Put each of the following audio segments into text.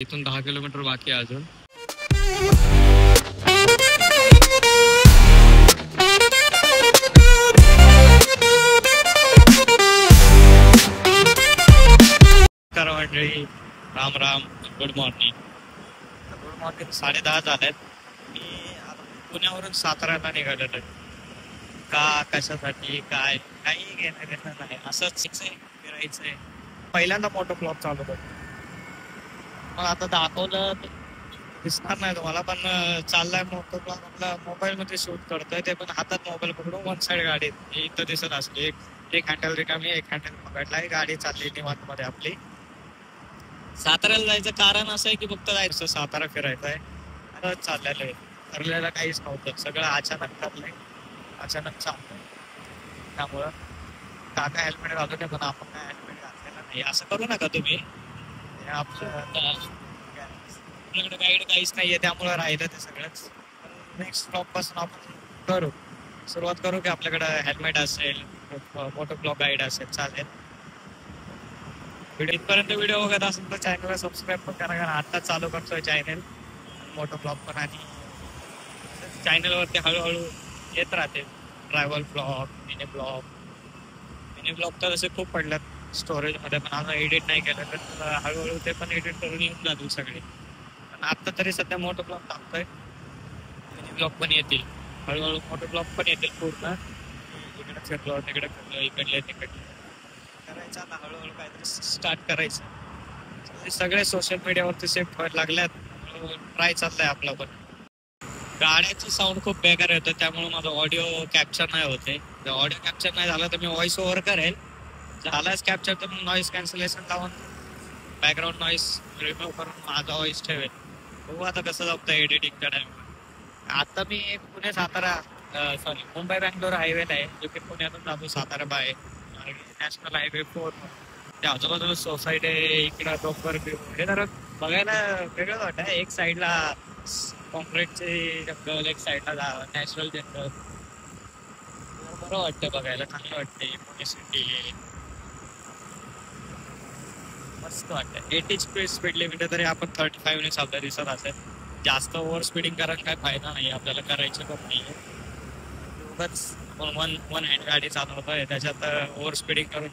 इथून 10 किलोमीटर बाकी आहे अजून. मंडळी राम राम, गुड मॉर्निंग. 10:30 झालेत. मी पुण्यावरून साताऱ्याला निघालेलो आहे. का कशासाठी काय काही घेणं घेणं नाही, असंच फिरायचंय. पहिल्यांदा मोठं ब्लॉग चालू करतो. मग आता दाखवलं दिसणार नाही तुम्हाला, पण चाललाय मोठं ब्लॉग. आपला मोबाईल मध्ये शूट करतोय, ते पण हातात मोबाईल पकडून वन साइड गाडी इथं दिसत असते. एक हँडल रिकामी, एक हँडल पकडलाय, गाडी चालली निवांत मध्ये आपली. साताऱ्याला जायचं कारण असं आहे की फक्त जायचं, सातारा फिरायचं आहे. चाललेलं आहे, ठरलेलं काहीच नव्हतं, सगळं अचानक ठरलंय, अचानक चाललंय. त्यामुळं काका हेल्मेट घालून, पण आपण काय हेल्मेट घातलेलं नाही. असं करू नका तुम्ही. आपल्याकडे गाईड काहीच नाहीये, त्यामुळे राहिलं ते सगळंच. नेक्स्ट स्टॉप पासून आपण सुरुवात करू की आपल्याकडे हेल्मेट असेल, मोठं ब्लॉग गाईड असेल, चालेल. इथपर्यंत व्हिडिओ बघत असेल तर चॅनलला सबस्क्राईब पण करा, कारण आता चालू करतोय चॅनल, मोठं ब्लॉग पण. आणि चॅनलवरती हळूहळू येत राहते ट्रॅव्हल ब्लॉग, मिनी ब्लॉग तर असे खूप पडल्यात स्टोरेज मध्ये, पण आता एडिट नाही केलं तर हळूहळू ते पण एडिट करून येऊन जातील सगळे. पण आता तरी सध्या मोठं ब्लॉग टाकतोय, मिनी ब्लॉग पण येतील हळूहळू, मोठे ब्लॉग पण येतील पूर्ण. इकडे फिरलो, तिकडे फिरलो, इकडले तिकडले करायचं. आता हळूहळू काहीतरी स्टार्ट करायचं. सगळे सोशल मीडियावरती सेफ व्हायला लागल्यात, ट्राय चाललाय आपला पण. गाड्याचं साऊंड खूप बेकार येतं, त्यामुळे माझा ऑडिओ कॅप्चर नाही होते. जर ऑडिओ कॅप्चर नाही झाला तर मी व्हॉइस ओव्हर करेल. झालाच कॅप्चर तर मग नॉईस कॅन्सलेशन लावून बॅकग्राऊंड नॉईस रिमूव्ह करून माझा व्हॉइस ठेवेल. बघू आता कसं जमतं एडिटिंगच्या टाइम. आता मी पुणे सातारा मुंबई बँगलोर हायवेला आहे, जो की पुण्यातून जातो सातारा बाय नॅशनल हायवे 4. त्या आजूबाजूला सोसायटी आहे, इकडं डोंगर व्यू हे जरा बघायला वेगळंच वाटतं. एक साईडला कॉन्क्रीटचे जंगल, एक साईडला नॅचरल जंगल, बरं वाटतं बघायला, चांगलं वाटते. पुणे सिटी मस्त वाटतं. 80 स्पीड लिमिट तरी आपण 35 ने आपल्या दिसत असेल. जास्त ओव्हर स्पीडिंग करायला काय फायदा नाही, आपल्याला करायचं पण नाही. वन हँड गाडी चालवतोय, त्याच्यात ओव्हर स्पीडिंग करून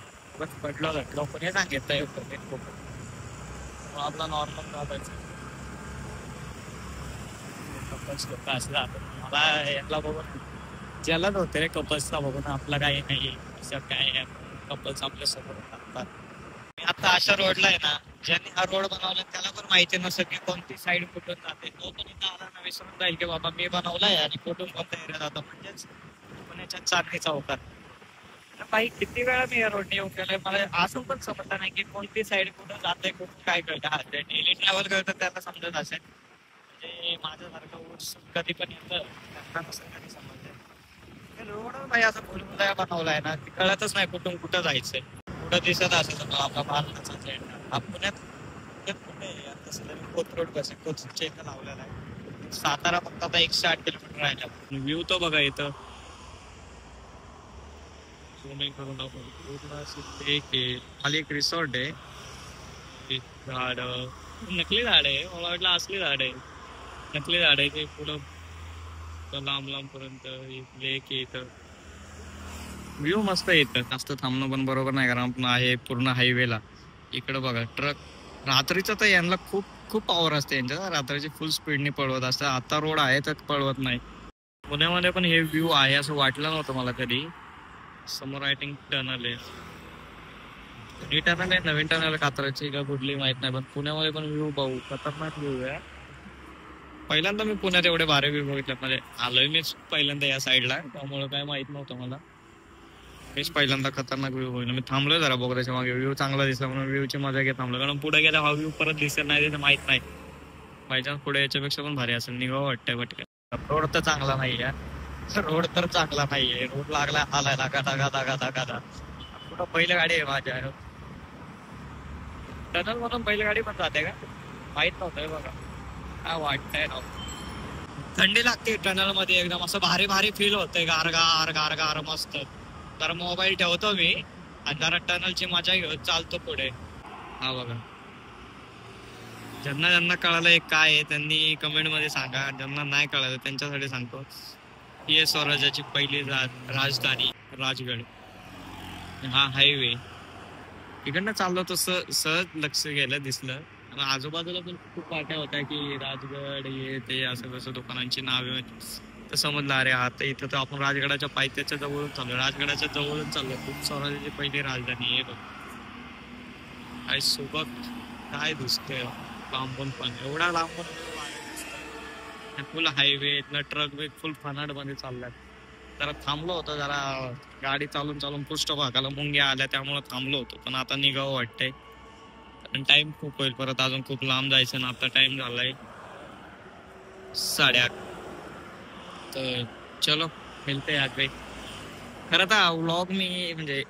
पडलो लोकांनी सांगितलंय आपला नॉर्मल चालायचं. कपल्स लोक असं जातात, मला याला बघून जलन होते रे कपल्सला बघून. आपला काही नाही, असं काय कपल्स आपल्या सोबत लागतात. आता अशा रोडला आहे ना, ज्यांनी हा रोड बनवला त्याला पण माहिती नसेल की कोणती साईड कुठून जाते. तो पण इथं आला ना विसरून जाईल की बाबा मी बनवलाय आणि कुठून कोणता एरिया जातो. म्हणजेच पुण्याच्या चांदणी चौकात बाई किती वेळा मी या रोडने येऊन गेलोय, मला असं पण समजलं नाही की कोणती साईड कुठं जाते, कुठून काय कळतं. हा डेली ट्रॅव्हल करतात त्याला समजत असेल, म्हणजे माझ्यासारखं ऊस कधी पण येतं त्यांना नसेल कधी समजतं. रोड बाई असं भुलभुलया बनवलाय ना, कळतच नाही कुठून कुठं जायचंय. कुठं दिसत असेल आपला भारताचा झेंडा. हा पुण्यात कुठे तसं तरी कोथरूड बसेल, कोथरूडच्या इथं लावलेला आहे. सातारा फक्त आता 108 किलोमीटर राहिला. व्ह्यू तो बघा इथं, खाली एक रिसॉर्ट आहे. झाड नकली झाड आहे, मला वाटलं असली झाड आहे. नकली झाड आहे ते पुढं लांब लांब पर्यंत लेक आहे. इथं व्ह्यू मस्त येतं. जास्त थांबणं पण बरोबर नाही, कारण आपण आहे पूर्ण हायवेला. इकडं बघा ट्रक, रात्रीचं तर यांना खूप खूप पॉवर असते यांच्या, रात्रीची फुल स्पीडने पळवत असतं. आता रोड आहे तर पळवत नाही. पुण्यामध्ये पण हे व्ह्यू आहे असं वाटलं नव्हतं मला कधी. समोर आय थिंक टनल आहे, ही टनल आहे, नवीन टनल कात्राची का कुठली माहित नाही, पण पुण्यामध्ये पण व्ह्यू बघू खतरनाक व्ह्यू आहे. पहिल्यांदा मी पुण्यात एवढे भारी व्ह्यू बघितले. म्हणजे आलोय मीच पहिल्यांदा या साईडला, त्यामुळे काय माहित नव्हतं मला. मीच पहिल्यांदा खतरनाक व्ह्यू बघितलं. मी थांबलोय जरा बोगद्याच्या मागे, व्ह्यू चांगला दिसला म्हणून व्ह्यूची मजा घेत थांबलो. कारण पुढे गेला हा व्ह्यू परत दिसत नाही, ते माहित नाही. बायचान्स पुढे याच्यापेक्षा पण भारी असेल, निघावं वाटतंय पटकन. रोड तर चांगला नाही आहे, रोड तर चांगला नाहीये. रोड लागला हालायला गादा गादा गादा गादा. कुठं बैलगाडी आहे माझ्या, टनल मधून बैलगाडी पण जाते का माहित नव्हतं. बघा काय वाटतंय ना, थंडी लागते टनल मध्ये एकदम, असं भारी भारी फील होतंय, गार गार गार गार मस्त. तर मोबाईल ठेवतो मी आणि जरा टनलची मजा घेऊन चालतो पुढे. हा बघा ज्यांना ज्यांना कळालं हे काय आहे त्यांनी कमेंट मध्ये सांगा. ज्यांना नाही कळालं त्यांच्यासाठी सांगतो. ही आहे स्वराज्याची पहिली राजधानी राजगड. हा हायवे इकडनं चाललो तसं सहज लक्ष गेलं दिसलं. आणि आजूबाजूला पण खूप पाट्या होत्या की राजगड हे ते असं कसं दुकानांची नावे. तर समजलं अरे आता इथं तर आपण राजगडाच्या पायथ्याच्या जवळून चाललो. राजगडाच्या जवळून चाललो. खूप स्वराज्याची पहिली राजधानी आहे बघ. काय सोबत काय दिसतंय लांबून पण एवढा लांबून फुल हायवे ट्रक बी फुल फनाट मध्ये चाललाय. जरा थांबलो होतो जरा गाडी चालून चालून पृष्ठभागाला मुंग्या आल्या त्यामुळे थांबलो होतो. पण आता निघावं वाटतंय कारण टाइम खूप होईल परत अजून खूप लांब जायचं ना. आता टाइम झालाय 8:30. तर चलो मिळते आगे. खरं तर व्लॉग मी म्हणजे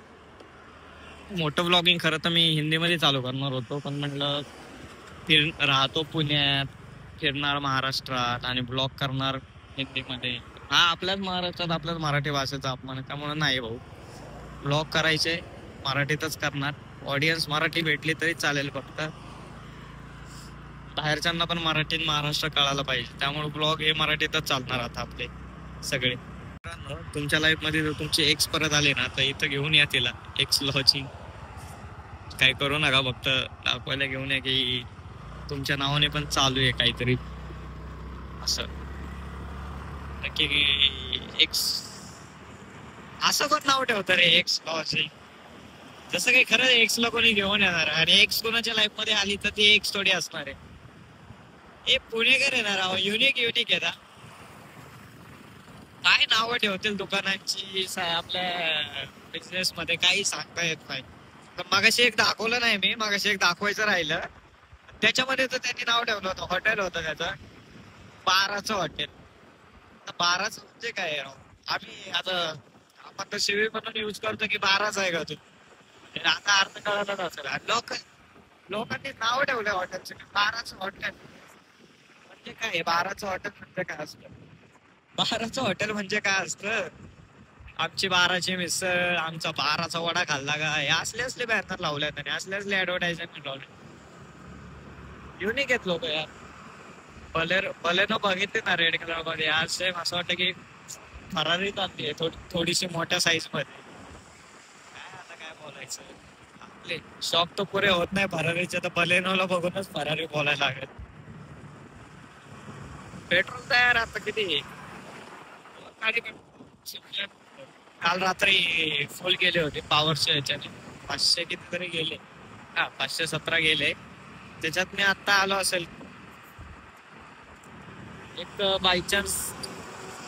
मोठं व्लॉगिंग खरं तर मी हिंदीमध्ये चालू करणार होतो. पण म्हटलं राहतो पुण्यात फिरणार महाराष्ट्रात आणि ब्लॉग करणार हिंदीमध्ये. हा आपल्याच महाराष्ट्रात आपल्याच मराठी भाषेचा अपमान आहे त्यामुळे नाही भाऊ. ब्लॉग करायचे मराठीतच करणार. ऑडियन्स मराठी भेटली तरी चालेल फक्त बाहेरच्यांना पण मराठीत महाराष्ट्र कळायला पाहिजे. त्यामुळे ब्लॉग हे मराठीतच चालणार आता आपले सगळे. तुमच्या लाईफ मध्ये जर तुमची एक्स परत आले ना तर इथं घेऊन या तिला. एक्स लॉचिंग काय करू नका फक्त दाखवायला घेऊन या की तुमच्या नावाने पण चालू आहे काहीतरी असं. नक्की एक्स असं कोण नाव ठेवतं रे एक्स लॉचिंग. जसं काही खरं एक्स ला कोणी घेऊन येणार आणि एक्स कोणाच्या लाईफ मध्ये आली तर ती एक्स थोडी असणार आहे. हे पुणेकर येणार आहो. युनिक युनिक आहे ना. काय नावं ठेवतील दुकानांची आपल्या बिझनेस मध्ये काही सांगता येत नाही. तर मगाशी एक दाखवलं नाही मी. मगाशी एक दाखवायचं राहिलं. त्याच्यामध्ये तर त्यांनी नाव ठेवलं होतं. हॉटेल होतं त्याचं 12चं हॉटेल. 12चं म्हणजे काय राव. आम्ही आता आपण तर शिवी म्हणून यूज करतो की 12च आहे का तू. आता अर्थ कळालाच असेल. लोकांनी नाव ठेवलंय हॉटेलचं 12चं हॉटेल. म्हणजे काय 12चं हॉटेल म्हणजे काय असतं. 12चं हॉटेल म्हणजे काय असतं. आमची 12ची मिसळ आमचा 12चा वडा खाल्ला का हे असले बॅनर लावले आणि असले ऍडव्हर्टाइजमेंट लावले. युनिक आहेत लोक यार. बलेनो बघितले ना रेड कलर मध्ये आज सेम असं वाटतं की फरारीच आणली थोडीशी मोठ्या साईज मध्ये. काय आता काय बोलायचं. आपले शॉप तर पुरे होत नाही फरारीचे तर बलेनोला बघूनच फरारी बोलायला लागेल. पेट्रोल तयार आता किती काल रात्री फुल गेले होते पॉवरच्या ह्याच्याने 500 कितीतरी गेले. हा 517 गेले. त्याच्यात मी आता आलो असेल एक बाय चान्स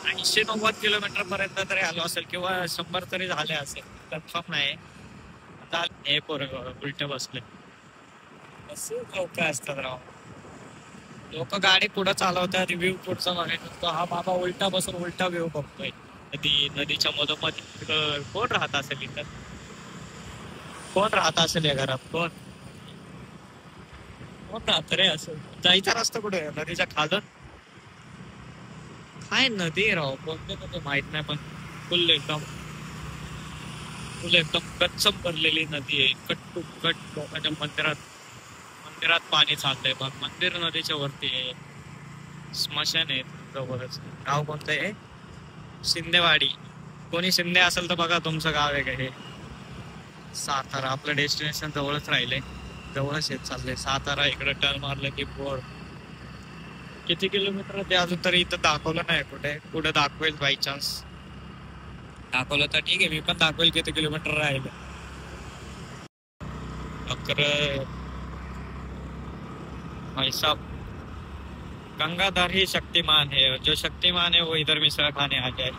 80-90 किलोमीटर पर्यंत तरी आलो असेल किंवा 100 तरी झाले असेल. कन्फर्म नाही. हे पोरं उलट बसले. लोक असतात राव. लोक गाडी पुढे चालवतात व्ह्यू पुढचा बघायचा. हा बाबा उलटा बसून उलटा व्ह्यू बघतोय. नदीच्या मधोमध कोण राहत असेल इथं. कोण राहत असेल या घरात कोण राहत रे असं. जायचा रस्ता कुठे नदीच्या खालून काय नदी राव कोणते नदी माहित नाही पण फुल एकदम गच्च भरलेली नदी आहे. कट टू कट लोकांच्या मंदिरात पाणी चाललंय बघ. मंदिर नदीच्या वरती आहे. स्मशान आहे जवळच. गाव कोणतं आहे शिंदेवाडी. कोणी शिंदे असेल तर बघा तुमचं गाव आहे का हे. सातारा आपलं डेस्टिनेशन जवळच राहिलंय. जवळच येत चाललंय सातारा. इकडे टर्न मारलं की बोर. किती किलोमीटर ते अजून तरी इथं दाखवलं नाही. कुठे दाखवेल बाय चान्स दाखवलं तर ठीक आहे. मी पण दाखवेल किती किलोमीटर राहिलं. भाई साहब गंगाधर ही शक्तिमान है. जो शक्तिमान है वो इधर मिसळ खाने आ जाए.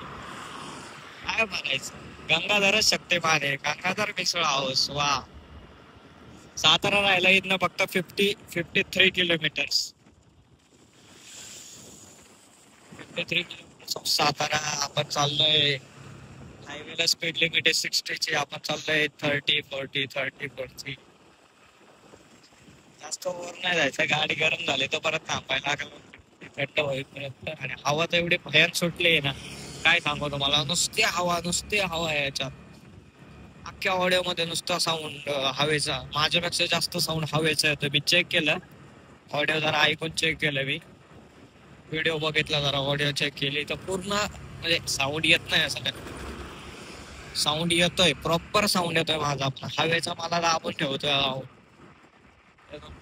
काय म्हणायचं. गंगाधरच शक्तिमान आहे. गंगाधर मिसळ हाऊस वा. सातारा राहिला इथनं फक्त 53 किलोमीटर्स. 53 किलोमीटर सातारा. आपण चाललोय हायवेला स्पीड लिमिट आहे 60 ची. आपण चाललोय 30-40. जास्त वर नाही जायचं. गाडी गरम झाली तर परत थांबायला थंड होईपर्यंत. आणि हवा तर एवढी भयान सुटली आहे ना काय सांगू तुम्हाला. नुसती हवा आहे याच्यात. अख्ख्या ऑडिओ मध्ये नुसता साऊंड हवेचा. माझ्यापेक्षा जास्त साऊंड हवेचा येतो. मी चेक केलं ऑडिओ जरा ऐकून चेक केलं मी, व्हिडिओ बघितला जरा, ऑडिओ चेक केली तर पूर्ण म्हणजे साऊंड येत नाही असं काही. साऊंड येतोय, प्रॉपर साऊंड येतोय माझा. आपला हवेचा मला दाबून ठेवतोय.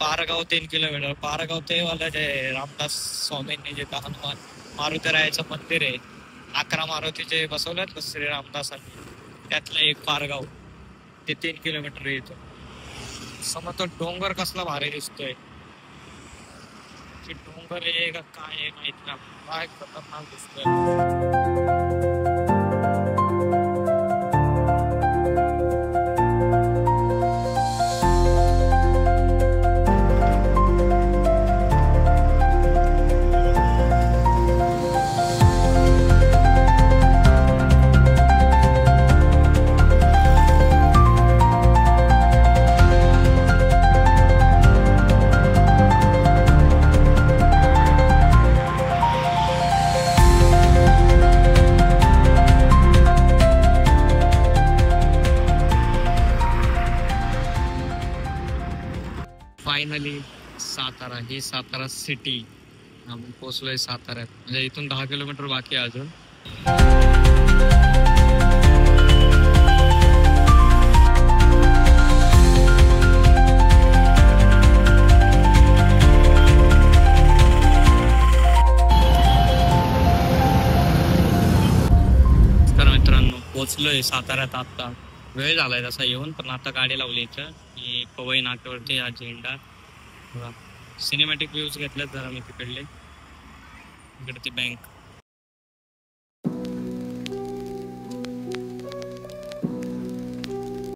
पारगाव 3 किलोमीटर, पारगाव ते वाला जे रामदास स्वामींनी जे हनुमान मारुतीरायाचं मंदिर आहे, 11 मारुती जे बसवल्यात ना श्री रामदासांनी, त्यातलं एक पारगाव, ते 3 किलोमीटर येतो. समज तो डोंगर कसला भारी दिसतोय. डोंगर आहे का काय आहे माहित ना, काय खतरनाक दिसतोय. फायनली सातारा, ही सातारा सिटी. आपण पोहोचलोय साताऱ्यात, म्हणजे इथून 10 किलोमीटर बाकी आहे अजून. तर मित्रांनो पोहोचलोय साताऱ्यात. आता वेळ झालाय तसा येऊन, पण आता गाडी लावली इथं. ही पवई नाक्यावरती हा झेंडा. सिनेमॅटिक व्ह्यूज घेतल्यात जरा मी तिकडले. इकडे ती बँक.